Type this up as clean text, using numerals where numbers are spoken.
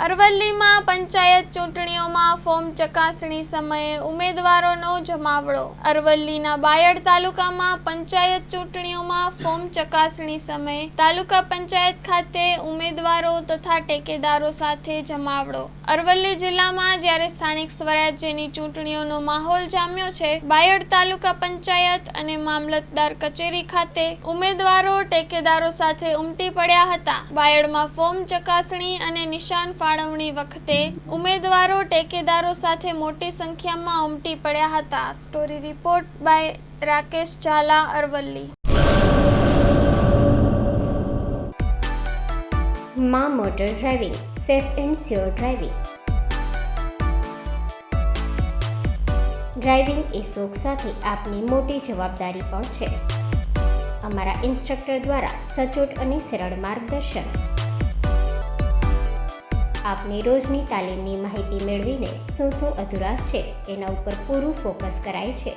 અરવલ્લીમાં panchayat ચૂંટણીઓમાં form ચકાસણી સમયે ઉમેદવારોનો જમાવડો. અરવલ્લીના બાયડ તાલુકામાં પંચાયત ચૂંટણીઓમાં ફોર્મ ચકાસણી સમયે તાલુકા પંચાયત ખાતે ઉમેદવારો તથા ટેકેદારો સાથે જમાવડો. અરવલ્લી જિલ્લામાં જ્યારે સ્થાનિક સ્વરાજ્યની ચૂંટણીઓનો માહોલ જામ્યો છે, બાયડ તાલુકા પંચાયત અને મામલતદાર કચેરી ખાતે ઉમેદવારો ટેકેદારો સાથે ઉમટી પડ્યા હતા. બાયડમાં ફોર્મ ચકાસણી અને નિશાન ફાળવણી વખતે ઉમેદવારો ટેકેદારો સાથે મોટી સંખ્યામાં ઉમટી પડ્યા હતા. Story report by Rakesh Zala, Aravalli. માં motor driving, safe and sure driving. Driving એ શોખ સાથે આપની મોટી જવાબદારી પણ છે. અમારા ઇન્સ્ટ્રક્ટર દ્વારા સચોટ અને સરળ માર્ગદર્શન. આપની રોજની તાલીમની માહિતી મેળવીને શું અધુરાશ છે એના ઉપર પૂરું ફોકસ કરાય છે.